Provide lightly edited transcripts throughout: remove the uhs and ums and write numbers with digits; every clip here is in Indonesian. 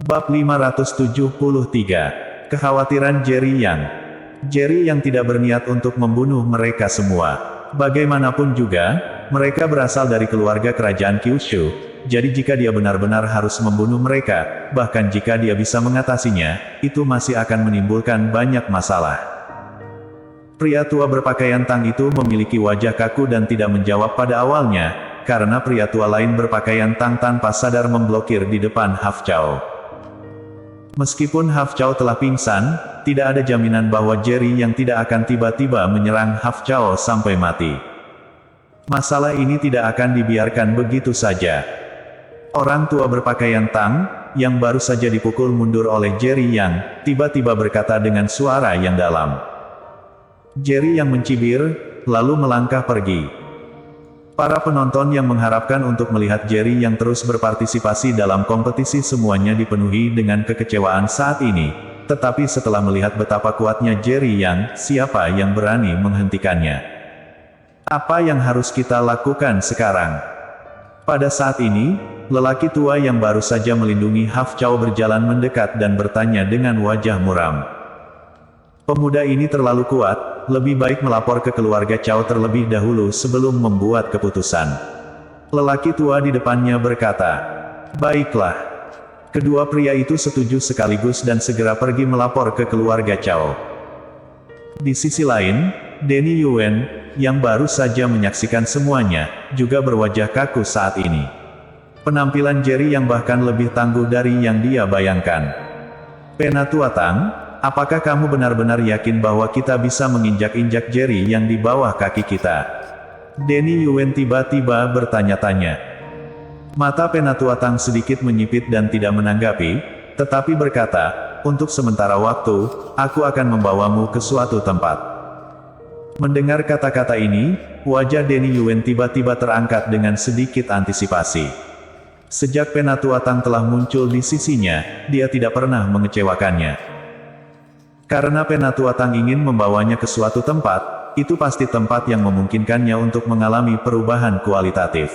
Bab 573. Kekhawatiran Jerry Yang. Jerry yang tidak berniat untuk membunuh mereka semua. Bagaimanapun juga, mereka berasal dari keluarga kerajaan Kyushu, jadi jika dia benar-benar harus membunuh mereka, bahkan jika dia bisa mengatasinya, itu masih akan menimbulkan banyak masalah. Pria tua berpakaian tang itu memiliki wajah kaku dan tidak menjawab pada awalnya, karena pria tua lain berpakaian tang tanpa sadar memblokir di depan Haf Chao. Meskipun Haf Chao telah pingsan, tidak ada jaminan bahwa Jerry yang tidak akan tiba-tiba menyerang Haf Chao sampai mati. Masalah ini tidak akan dibiarkan begitu saja. Orang tua berpakaian tang, yang baru saja dipukul mundur oleh Jerry Yang, tiba-tiba berkata dengan suara yang dalam. Jerry yang mencibir, lalu melangkah pergi. Para penonton yang mengharapkan untuk melihat Jerry yang terus berpartisipasi dalam kompetisi semuanya dipenuhi dengan kekecewaan saat ini. Tetapi setelah melihat betapa kuatnya Jerry Yang, siapa yang berani menghentikannya? Apa yang harus kita lakukan sekarang? Pada saat ini, lelaki tua yang baru saja melindungi Haf Chao berjalan mendekat dan bertanya dengan wajah muram. Pemuda ini terlalu kuat, lebih baik melapor ke keluarga Chao terlebih dahulu sebelum membuat keputusan. Lelaki tua di depannya berkata, "Baiklah." Kedua pria itu setuju sekaligus dan segera pergi melapor ke keluarga Chao. Di sisi lain, Denny Yuen, yang baru saja menyaksikan semuanya, juga berwajah kaku saat ini. Penampilan Jerry yang bahkan lebih tangguh dari yang dia bayangkan. "Penatua Tang, apakah kamu benar-benar yakin bahwa kita bisa menginjak-injak Jerry yang di bawah kaki kita?" Denny Yuen tiba-tiba bertanya-tanya. Mata Penatua Tang sedikit menyipit dan tidak menanggapi, tetapi berkata, "Untuk sementara waktu, aku akan membawamu ke suatu tempat." Mendengar kata-kata ini, wajah Denny Yuen tiba-tiba terangkat dengan sedikit antisipasi. Sejak Penatua Tang telah muncul di sisinya, dia tidak pernah mengecewakannya. Karena Penatua Tang ingin membawanya ke suatu tempat, itu pasti tempat yang memungkinkannya untuk mengalami perubahan kualitatif.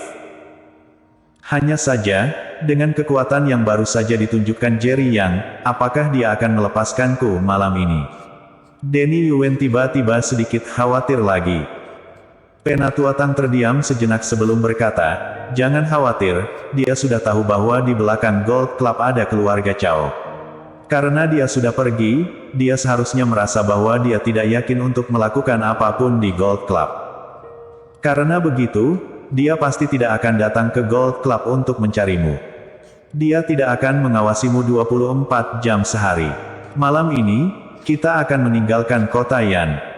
Hanya saja, dengan kekuatan yang baru saja ditunjukkan Jerry Yang, apakah dia akan melepaskanku malam ini? Denny Yuen tiba-tiba sedikit khawatir lagi. Penatua Tang terdiam sejenak sebelum berkata, "Jangan khawatir, dia sudah tahu bahwa di belakang Gold Club ada keluarga Chao. Karena dia sudah pergi, dia seharusnya merasa bahwa dia tidak yakin untuk melakukan apapun di Gold Club. Karena begitu, dia pasti tidak akan datang ke Gold Club untuk mencarimu. Dia tidak akan mengawasimu 24 jam sehari. Malam ini, kita akan meninggalkan kota Yan."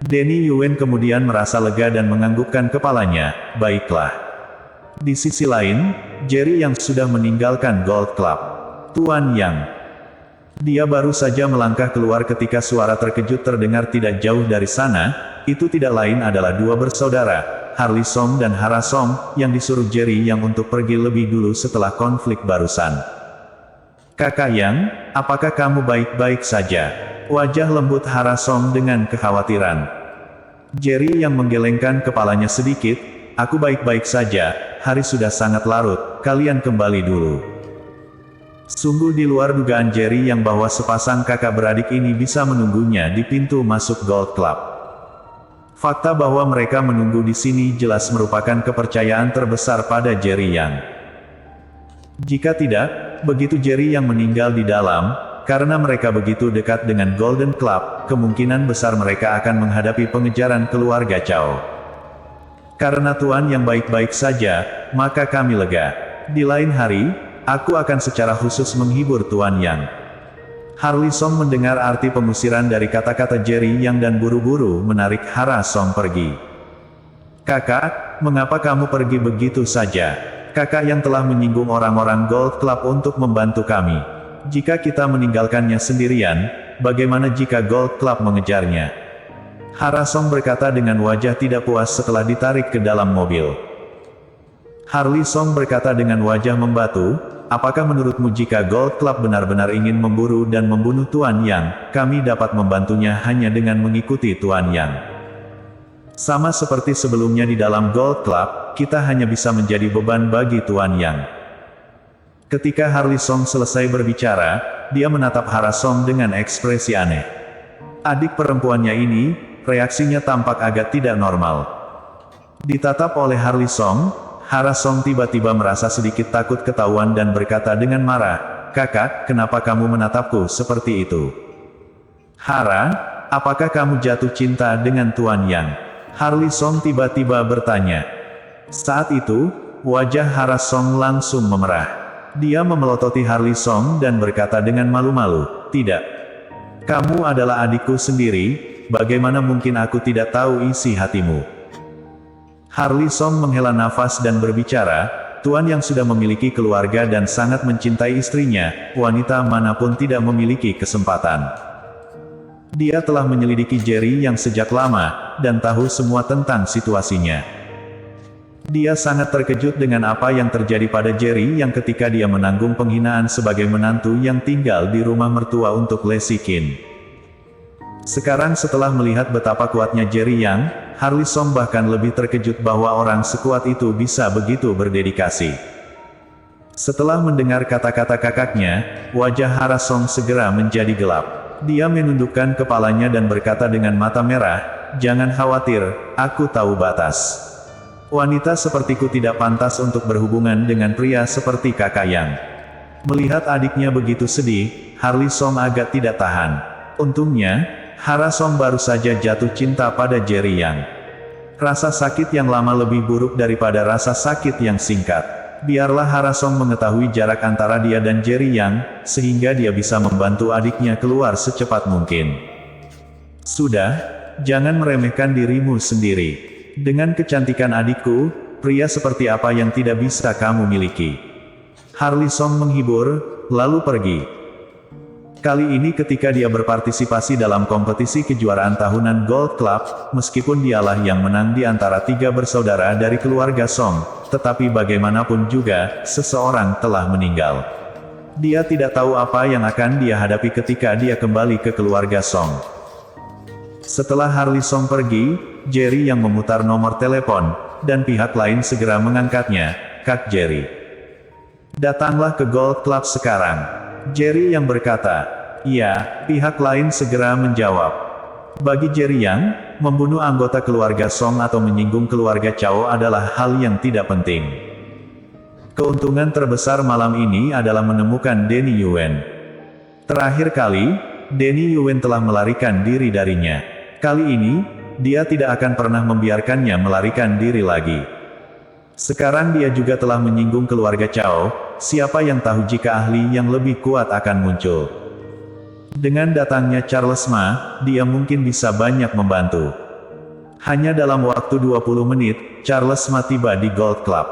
Denny Yuen kemudian merasa lega dan menganggukkan kepalanya. "Baiklah." Di sisi lain, Jerry yang sudah meninggalkan Gold Club. "Tuan Yang." Dia baru saja melangkah keluar ketika suara terkejut terdengar tidak jauh dari sana. Itu tidak lain adalah dua bersaudara, Harley Song dan Hara Song, yang disuruh Jerry yang untuk pergi lebih dulu setelah konflik barusan. "Kakak Yang, apakah kamu baik-baik saja?" Wajah lembut Hara Song dengan kekhawatiran. Jerry yang menggelengkan kepalanya sedikit, "Aku baik-baik saja, hari sudah sangat larut, kalian kembali dulu." Sungguh di luar dugaan Jerry yang bahwa sepasang kakak beradik ini bisa menunggunya di pintu masuk Gold Club. Fakta bahwa mereka menunggu di sini jelas merupakan kepercayaan terbesar pada Jerry Yang. Jika tidak, begitu Jerry yang meninggal di dalam, karena mereka begitu dekat dengan Golden Club, kemungkinan besar mereka akan menghadapi pengejaran keluarga Chao. Karena Tuan yang baik-baik saja, maka kami lega. Di lain hari, aku akan secara khusus menghibur Tuan Yang. Harley Song mendengar arti pengusiran dari kata-kata Jerry Yang dan buru-buru menarik Hara Song pergi. "Kakak, mengapa kamu pergi begitu saja? Kakak yang telah menyinggung orang-orang Gold Club untuk membantu kami. Jika kita meninggalkannya sendirian, bagaimana jika Gold Club mengejarnya?" Hara Song berkata dengan wajah tidak puas setelah ditarik ke dalam mobil. Harley Song berkata dengan wajah membatu, "Apakah menurutmu jika Gold Club benar-benar ingin memburu dan membunuh Tuan Yang, kami dapat membantunya hanya dengan mengikuti Tuan Yang? Sama seperti sebelumnya di dalam Gold Club, kita hanya bisa menjadi beban bagi Tuan Yang." Ketika Harli Song selesai berbicara, dia menatap Hara Song dengan ekspresi aneh. Adik perempuannya ini, reaksinya tampak agak tidak normal. Ditatap oleh Harli Song, Hara Song tiba-tiba merasa sedikit takut ketahuan dan berkata dengan marah, "Kakak, kenapa kamu menatapku seperti itu?" "Hara, apakah kamu jatuh cinta dengan Tuan Yang?" Harli Song tiba-tiba bertanya. Saat itu, wajah Hara Song langsung memerah. Dia memelototi Harli Song dan berkata dengan malu-malu, "Tidak. Kamu adalah adikku sendiri, bagaimana mungkin aku tidak tahu isi hatimu?" Harli Song menghela nafas dan berbicara, "Tuan Yang sudah memiliki keluarga dan sangat mencintai istrinya, wanita manapun tidak memiliki kesempatan. Dia telah menyelidiki Jerry Yang sejak lama, dan tahu semua tentang situasinya. Dia sangat terkejut dengan apa yang terjadi pada Jerry Yang ketika dia menanggung penghinaan sebagai menantu yang tinggal di rumah mertua untuk Leslie Kin. Sekarang setelah melihat betapa kuatnya Jerry Yang, Harli Song bahkan lebih terkejut bahwa orang sekuat itu bisa begitu berdedikasi." Setelah mendengar kata-kata kakaknya, wajah Hara Song segera menjadi gelap. Dia menundukkan kepalanya dan berkata dengan mata merah, "Jangan khawatir, aku tahu batas. Wanita sepertiku tidak pantas untuk berhubungan dengan pria seperti kakak Yang." Melihat adiknya begitu sedih, Harli Song agak tidak tahan. Untungnya, Hara Song baru saja jatuh cinta pada Jerry Yang. Rasa sakit yang lama lebih buruk daripada rasa sakit yang singkat. Biarlah Hara Song mengetahui jarak antara dia dan Jerry Yang, sehingga dia bisa membantu adiknya keluar secepat mungkin. "Sudah, jangan meremehkan dirimu sendiri. Dengan kecantikan adikku, pria seperti apa yang tidak bisa kamu miliki?" Harli Song menghibur, lalu pergi. Kali ini ketika dia berpartisipasi dalam kompetisi kejuaraan tahunan Gold Club, meskipun dialah yang menang di antara 3 bersaudara dari keluarga Song, tetapi bagaimanapun juga, seseorang telah meninggal. Dia tidak tahu apa yang akan dia hadapi ketika dia kembali ke keluarga Song. Setelah Harli Song pergi, Jerry Yang memutar nomor telepon, dan pihak lain segera mengangkatnya. "Kak Jerry, datanglah ke Gold Club sekarang." Jerry Yang berkata. "Iya," pihak lain segera menjawab. Bagi Jerry Yang, membunuh anggota keluarga Song atau menyinggung keluarga Chow adalah hal yang tidak penting. Keuntungan terbesar malam ini adalah menemukan Denny Yuen. Terakhir kali, Denny Yuen telah melarikan diri darinya. Kali ini, dia tidak akan pernah membiarkannya melarikan diri lagi. Sekarang dia juga telah menyinggung keluarga Chow, siapa yang tahu jika ahli yang lebih kuat akan muncul. Dengan datangnya Charles Ma, dia mungkin bisa banyak membantu. Hanya dalam waktu 20 menit, Charles Ma tiba di Gold Club.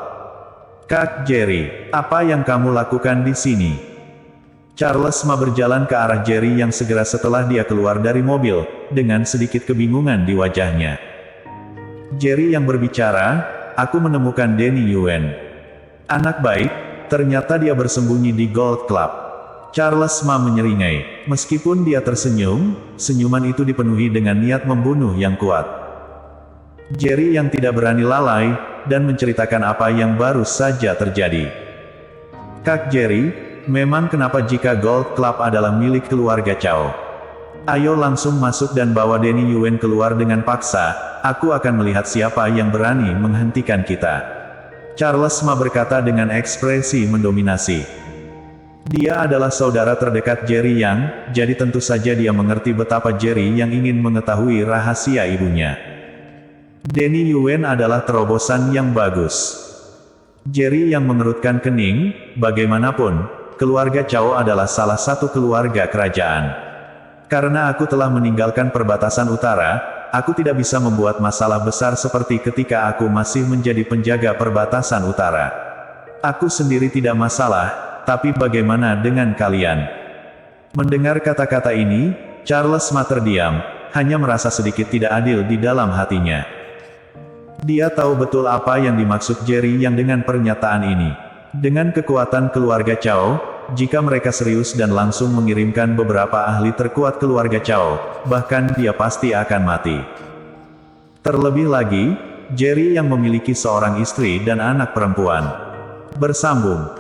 "Kak Jerry, apa yang kamu lakukan di sini?" Charles Ma berjalan ke arah Jerry Yang segera setelah dia keluar dari mobil, dengan sedikit kebingungan di wajahnya. Jerry Yang berbicara, "Aku menemukan Denny Yuen. Anak baik, ternyata dia bersembunyi di Gold Club." Charles Ma menyeringai. Meskipun dia tersenyum, senyuman itu dipenuhi dengan niat membunuh yang kuat. Jerry Yang tidak berani lalai, dan menceritakan apa yang baru saja terjadi. "Kak Jerry, memang kenapa jika Gold Club adalah milik keluarga Chow? Ayo langsung masuk dan bawa Denny Yuen keluar dengan paksa, aku akan melihat siapa yang berani menghentikan kita." Charles Ma berkata dengan ekspresi mendominasi. Dia adalah saudara terdekat Jerry Yang, jadi tentu saja dia mengerti betapa Jerry Yang ingin mengetahui rahasia ibunya. Denny Yuen adalah terobosan yang bagus. Jerry Yang mengerutkan kening, bagaimanapun, keluarga Chow adalah salah satu keluarga kerajaan. Karena aku telah meninggalkan perbatasan utara, aku tidak bisa membuat masalah besar seperti ketika aku masih menjadi penjaga perbatasan utara. Aku sendiri tidak masalah, tapi bagaimana dengan kalian? Mendengar kata-kata ini, Charles Ma terdiam, hanya merasa sedikit tidak adil di dalam hatinya. Dia tahu betul apa yang dimaksud Jerry Yang dengan pernyataan ini. Dengan kekuatan keluarga Chow, jika mereka serius dan langsung mengirimkan beberapa ahli terkuat keluarga Chow, bahkan dia pasti akan mati. Terlebih lagi, Jerry Yang memiliki seorang istri dan anak perempuan. Bersambung.